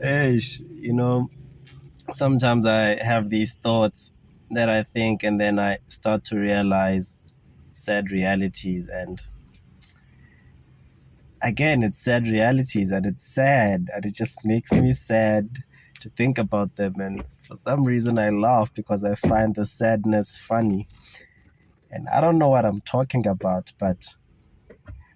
Ish, sometimes I have these thoughts that I think, and then I start to realize sad realities. And again, it's sad realities, and it's sad, and it just makes me sad to think about them. And for some reason, I laugh because I find the sadness funny. And I don't know what I'm talking about, but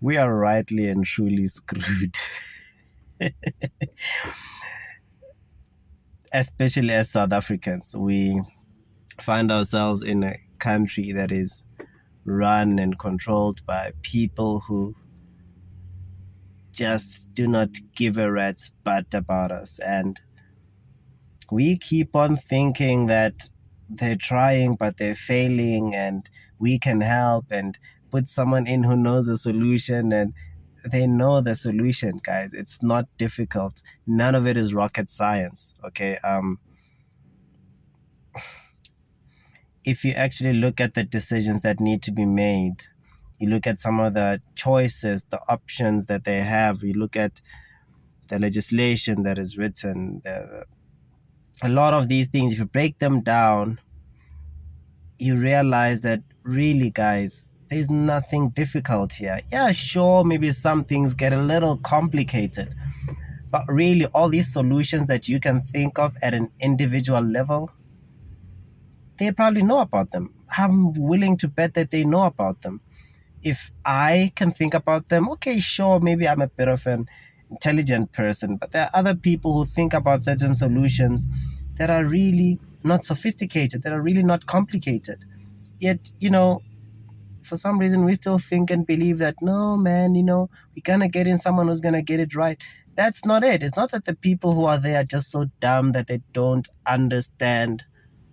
we are rightly and truly screwed. Especially as South Africans, we find ourselves in a country that is run and controlled by people who just do not give a rat's butt about us. And we keep on thinking that they're trying, but they're failing, and we can help and put someone in who knows the solution. And they know the solution, guys. It's not difficult. None of it is rocket science. Okay. If you actually look at the decisions that need to be made, you look at some of the choices, the options that they have, you look at the legislation that is written, a lot of these things, if you break them down, you realize that really, guys, there's nothing difficult here. Yeah, sure, maybe some things get a little complicated, but really all these solutions that you can think of at an individual level, they probably know about them. I'm willing to bet that they know about them. If I can think about them, okay, sure, maybe I'm a bit of an intelligent person, but there are other people who think about certain solutions that are really not sophisticated, that are really not complicated. Yet, for some reason, we still think and believe that, no, man, we're going to get in someone who's going to get it right. That's not it. It's not that the people who are there are just so dumb that they don't understand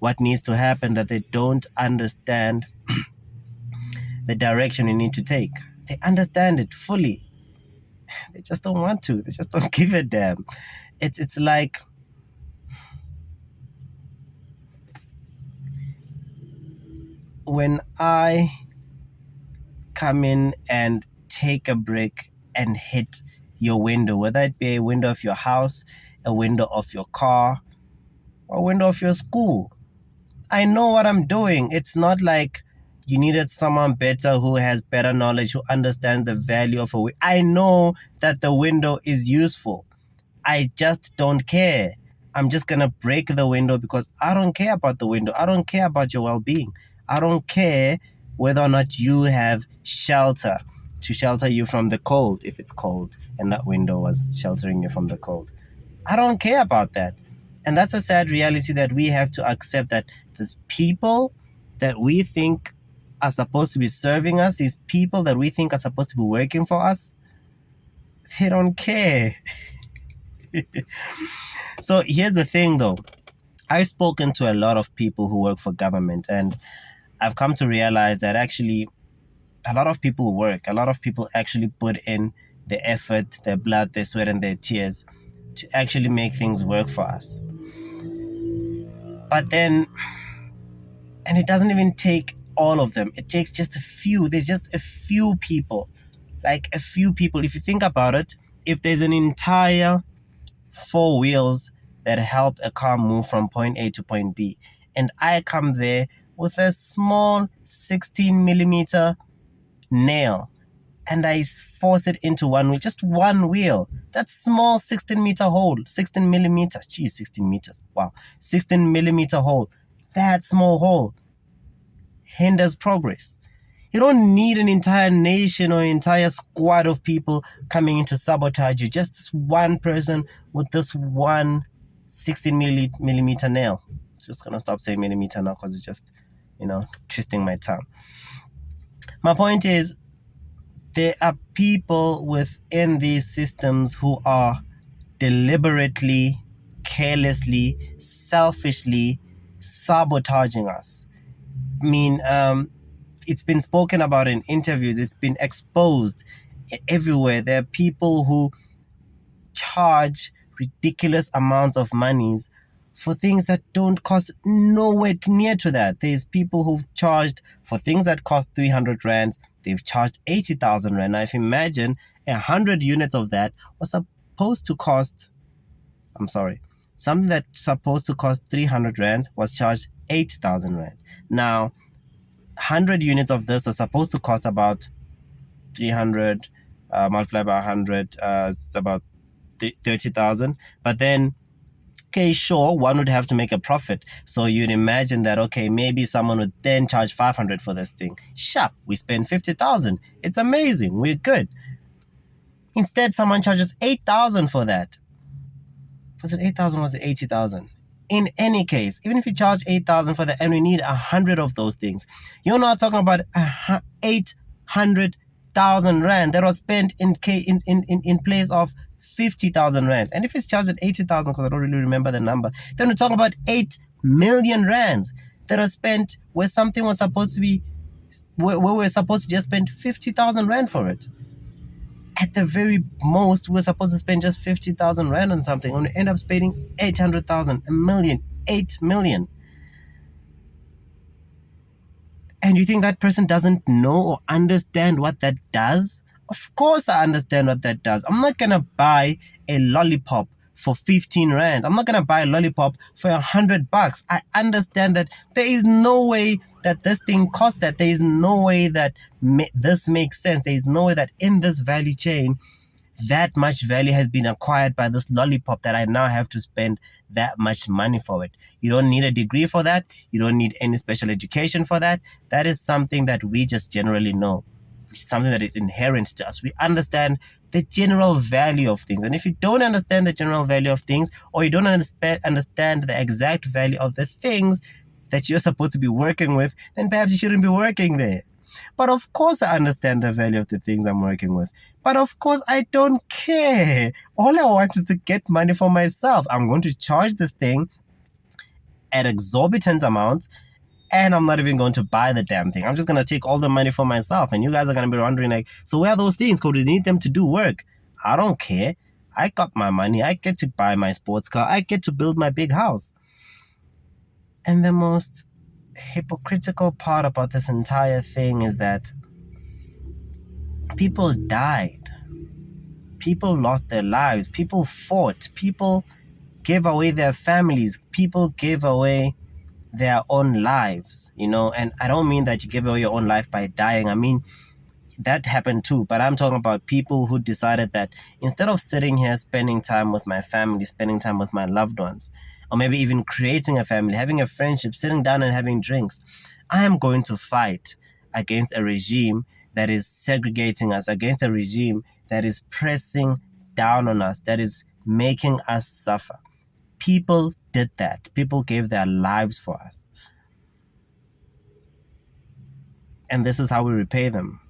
what needs to happen, that they don't understand the direction you need to take. They understand it fully. They just don't want to. They just don't give a damn. It's like when I come in and take a brick and hit your window, whether it be a window of your house, a window of your car, or a window of your school. I know what I'm doing. It's not like you needed someone better who has better knowledge, who understands the value of a window. I know that the window is useful. I just don't care. I'm just going to break the window because I don't care about the window. I don't care about your well-being. I don't care whether or not you have shelter to shelter you from the cold, if it's cold and that window was sheltering you from the cold. I don't care about that. And that's a sad reality that we have to accept, that these people that we think are supposed to be serving us, these people that we think are supposed to be working for us, they don't care. So here's the thing though. I've spoken to a lot of people who work for government, and I've come to realize that actually a lot of people work. A lot of people actually put in the effort, their blood, their sweat, and their tears to actually make things work for us. But then, and it doesn't even take all of them. It takes just a few. There's just a few people. Like a few people. If you think about it, if there's an entire 4 wheels that help a car move from point A to point B, and I come there with a small 16 millimeter nail and I force it into one wheel, just one wheel, that small 16 millimeter, 16 meters, wow, 16 millimeter hole, that small hole hinders progress. You don't need an entire nation or an entire squad of people coming in to sabotage you. Just this one person with this one 16 millimeter nail. Just gonna stop saying millimeter now because it's just, twisting my tongue. My point is, there are people within these systems who are deliberately, carelessly, selfishly sabotaging us. I mean, it's been spoken about in interviews. It's been exposed everywhere. There are people who charge ridiculous amounts of monies for things that don't cost nowhere near to that. There's people who've charged for things that cost 300 rands. They've charged 80,000 rand. Now, if you imagine 100 units of that was supposed to cost, something that's supposed to cost 300 rand was charged 8,000 rand. Now, 100 units of this are supposed to cost about 300 multiplied by 100, it's about 30,000. But then, okay, sure, one would have to make a profit. So you'd imagine that, okay, maybe someone would then charge 500 for this thing. Sharp, we spend 50,000. It's amazing. We're good. Instead, someone charges 8,000 for that. Was it 8,000? Was it 80,000? In any case, even if you charge 8,000 for that and we need 100 of those things, you're not talking about 800,000 rand that was spent in place of 50,000 rand. And if it's charged at 80,000, because I don't really remember the number, then we're talking about 8 million rands that are spent where something was supposed to be, where we're supposed to just spend 50,000 rand for it. At the very most, we're supposed to spend just 50,000 rand on something, and we end up spending 800,000, a million, 8 million. And you think that person doesn't know or understand what that does? Of course I understand what that does. I'm not going to buy a lollipop for 15 rand. I'm not going to buy a lollipop for $100. I understand that there is no way that this thing costs that. There is no way that this makes sense. There is no way that in this value chain, that much value has been acquired by this lollipop that I now have to spend that much money for it. You don't need a degree for that. You don't need any special education for that. That is something that we just generally know. Something that is inherent to us. We understand the general value of things. And if you don't understand the general value of things, or you don't understand the exact value of the things that you're supposed to be working with, then perhaps you shouldn't be working there. But of course I understand the value of the things I'm working with. But of course I don't care. All I want is to get money for myself. I'm going to charge this thing at exorbitant amounts, and I'm not even going to buy the damn thing. I'm just going to take all the money for myself. And you guys are going to be wondering, like, so where are those things? Because we need them to do work. I don't care. I got my money. I get to buy my sports car. I get to build my big house. And the most hypocritical part about this entire thing is that people died. People lost their lives. People fought. People gave away their families. People gave away their own lives, and I don't mean that you give away your own life by dying. I mean, that happened too, but I'm talking about people who decided that instead of sitting here spending time with my family, spending time with my loved ones, or maybe even creating a family, having a friendship, sitting down and having drinks, I am going to fight against a regime that is segregating us, against a regime that is pressing down on us, that is making us suffer. People did that. People gave their lives for us. And this is how we repay them.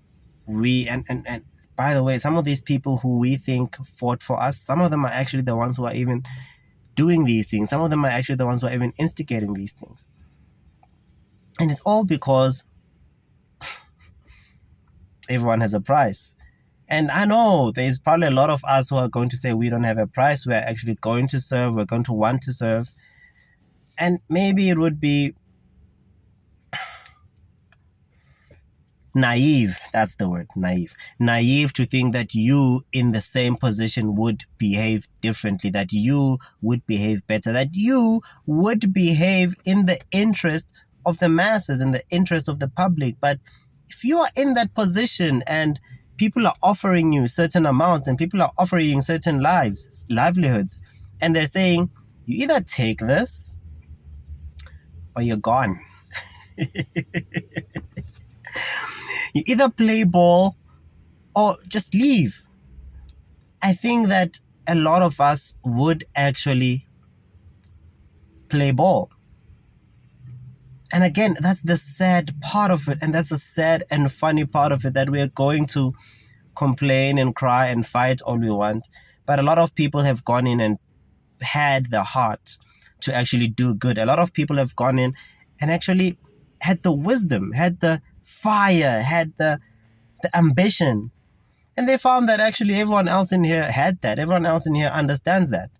And by the way, some of these people who we think fought for us, some of them are actually the ones who are even doing these things. Some of them are actually the ones who are even instigating these things. And it's all because everyone has a price. And I know there's probably a lot of us who are going to say we don't have a price. We're actually going to serve. We're going to want to serve. And maybe it would be naive. That's the word, naive. Naive to think that you in the same position would behave differently, that you would behave better, that you would behave in the interest of the masses, in the interest of the public. But if you are in that position and people are offering you certain amounts and people are offering you certain livelihoods, and they're saying, you either take this or you're gone. You either play ball or just leave. I think that a lot of us would actually play ball. And again, that's the sad part of it. And that's the sad and funny part of it, that we're going to complain and cry and fight all we want. But a lot of people have gone in and had the heart to actually do good. A lot of people have gone in and actually had the wisdom, had the fire, had the ambition. And they found that actually everyone else in here had that. Everyone else in here understands that.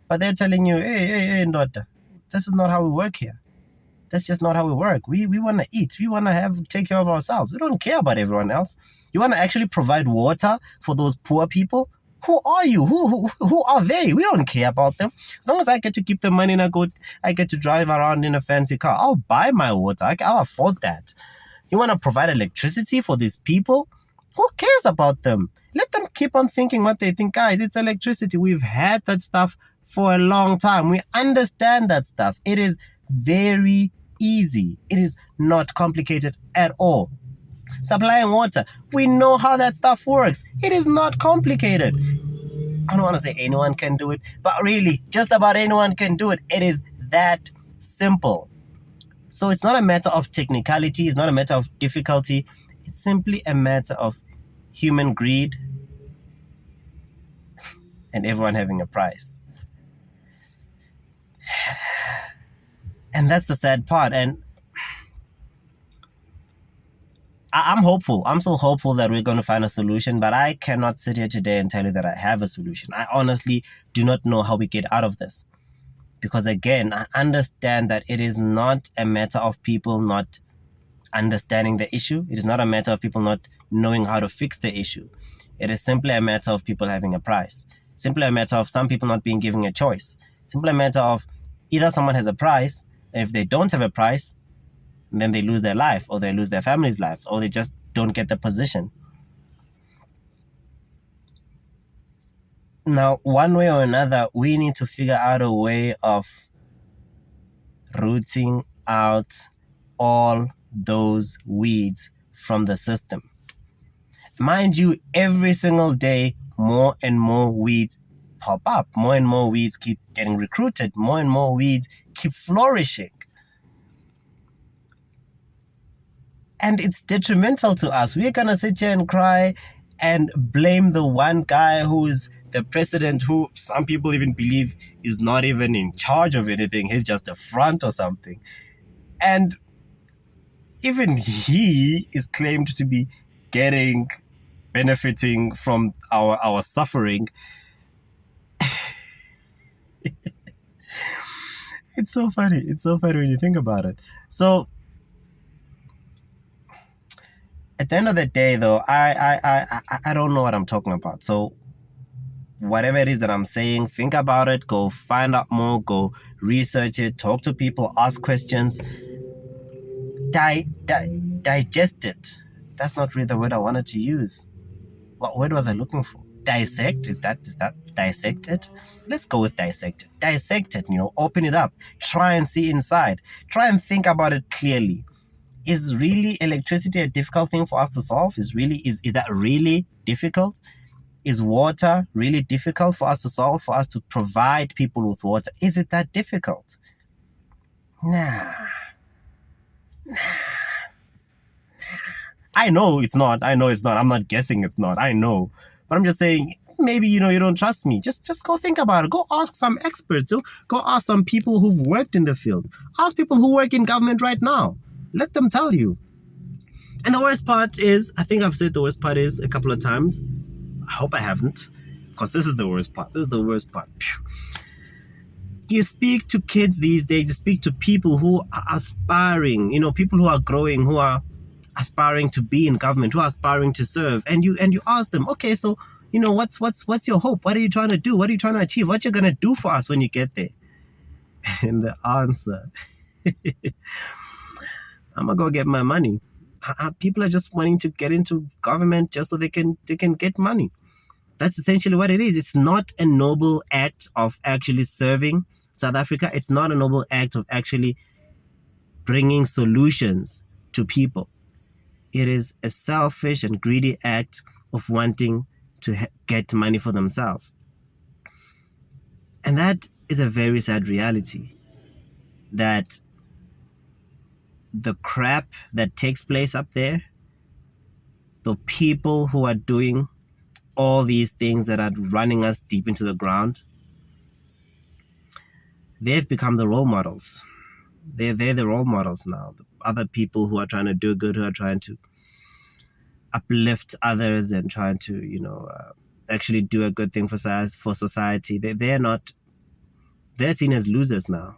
But they're telling you, hey, daughter, this is not how we work here. That's just not how we work. We want to eat. We want to take care of ourselves. We don't care about everyone else. You want to actually provide water for those poor people Who are you? Who are they? We don't care about them. As long as I get to keep the money and I get to drive around in a fancy car, I'll buy my water. I'll afford that. You want to provide electricity for these people? Who cares about them? Let them keep on thinking what they think. Guys, it's electricity. We've had that stuff for a long time. We understand that stuff. It is very easy. It is not complicated at all. Supplying water, we know how that stuff works. It is not complicated. I don't want to say anyone can do it, but really, just about anyone can do it. It is that simple. So it's not a matter of technicality. It's not a matter of difficulty. It's simply a matter of human greed and everyone having a price. And that's the sad part. And I'm hopeful. I'm still hopeful that we're going to find a solution, but I cannot sit here today and tell you that I have a solution. I honestly do not know how we get out of this. Because again, I understand that it is not a matter of people not understanding the issue. It is not a matter of people not knowing how to fix the issue. It is simply a matter of people having a price. Simply a matter of some people not being given a choice. Simply a matter of either someone has a price, and if they don't have a price, then they lose their life, or they lose their family's lives, or they just don't get the position. Now, one way or another, we need to figure out a way of rooting out all those weeds from the system. Mind you, every single day, more and more weeds pop up. More and more weeds keep getting recruited. More and more weeds keep flourishing. And it's detrimental to us. We're going to sit here and cry and blame the one guy who's the president, who some people even believe is not even in charge of anything. He's just a front or something. And even he is claimed to be benefiting from our suffering. It's so funny. It's so funny when you think about it. So at the end of the day, though, I don't know what I'm talking about. So whatever it is that I'm saying, think about it, go find out more, go research it, talk to people, ask questions, digest it. That's not really the word I wanted to use. What word was I looking for? Dissect? Is that dissect it? Let's go with dissect it. Dissect it, open it up, try and see inside, try and think about it clearly. Is really electricity a difficult thing for us to solve? Is that really difficult? Is water really difficult for us to solve, for us to provide people with water? Is it that difficult? Nah. I know it's not. I'm not guessing it's not. I know. But I'm just saying, maybe, you don't trust me. Just go think about it. Go ask some experts. Go ask some people who've worked in the field. Ask people who work in government right now. Let them tell you. And the worst part is, I think I've said the worst part is a couple of times. I hope I haven't, because this is the worst part. You speak to kids these days, you speak to people who are aspiring, people who are growing, who are aspiring to be in government, who are aspiring to serve, and you ask them, okay, so, what's your hope? What are you trying to do? What are you trying to achieve? What you're going to do for us when you get there? And the answer, I'm going to go get my money. People are just wanting to get into government just so they can get money. That's essentially what it is. It's not a noble act of actually serving South Africa. It's not a noble act of actually bringing solutions to people. It is a selfish and greedy act of wanting to get money for themselves. And that is a very sad reality, that the crap that takes place up there, the people who are doing all these things that are running us deep into the ground, they've become the role models. They're the role models now. The other people who are trying to do good, who are trying to uplift others and trying to, actually do a good thing for society, they're seen as losers now.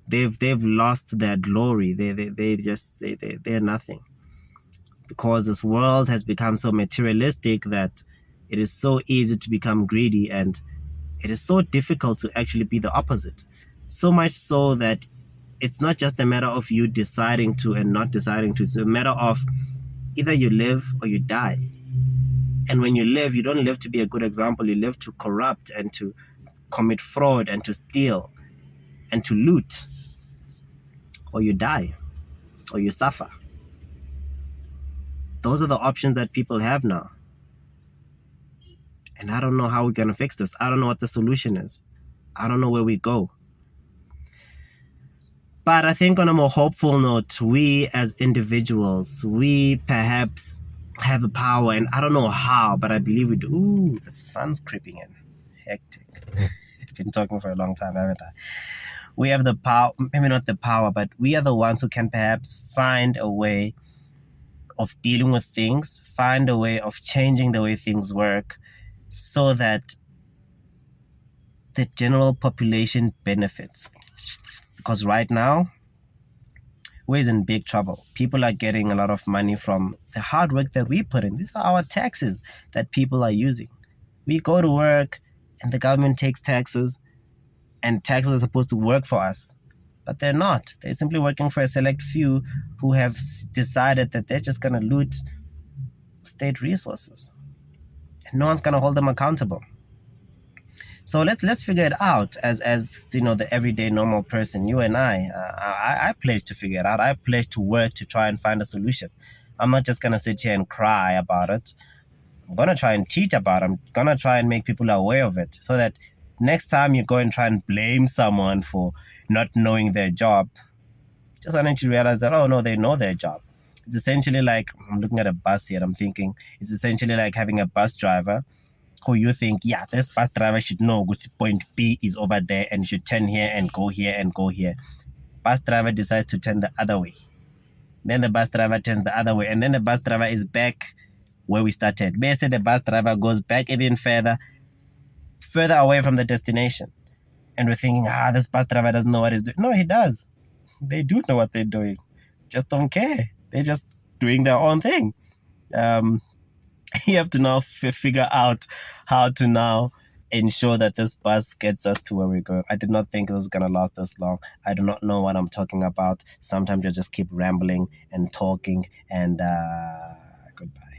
They've lost their glory. They're nothing, because this world has become so materialistic that It is so easy to become greedy, and it is so difficult to actually be the opposite. So much so that it's not just a matter of you deciding to and not deciding to. It's a matter of either you live or you die. And when you live, you don't live to be a good example. You live to corrupt and to commit fraud and to steal and to loot, or you die or you suffer. Those are the options that people have now. And I don't know how we're going to fix this. I don't know what the solution is. I don't know where we go. But I think on a more hopeful note, we as individuals, we perhaps have a power, and I don't know how, but I believe we do. Ooh, the sun's creeping in. Hectic. I've been talking for a long time, haven't I? We have the power, maybe not the power, but we are the ones who can perhaps find a way of dealing with things, find a way of changing the way things work so that the general population benefits. Because right now, we're in big trouble. People are getting a lot of money from the hard work that we put in. These are our taxes that people are using. We go to work and the government takes taxes, and taxes are supposed to work for us. But they're not. They're simply working for a select few who have decided that they're just going to loot state resources. And no one's going to hold them accountable. So let's figure it out as you know, the everyday normal person, you and I pledge to figure it out. I pledge to work to try and find a solution. I'm not just gonna sit here and cry about it. I'm gonna try and teach about it. I'm gonna try and make people aware of it, so that next time you go and try and blame someone for not knowing their job, just why don't you realize that, oh no, they know their job. It's essentially like, I'm looking at a bus here, I'm thinking it's essentially like having a bus driver who you think, yeah, this bus driver should know which point B is over there and should turn here and go here and go here. Bus driver decides to turn the other way. Then the bus driver turns the other way, and then the bus driver is back where we started. Basically, the bus driver goes back even further away from the destination. And we're thinking, this bus driver doesn't know what he's doing. No, he does. They do know what they're doing. Just don't care. They're just doing their own thing. You have to now figure out how to now ensure that this bus gets us to where we're going. I did not think it was going to last this long. I do not know what I'm talking about. Sometimes I just keep rambling and talking, and goodbye.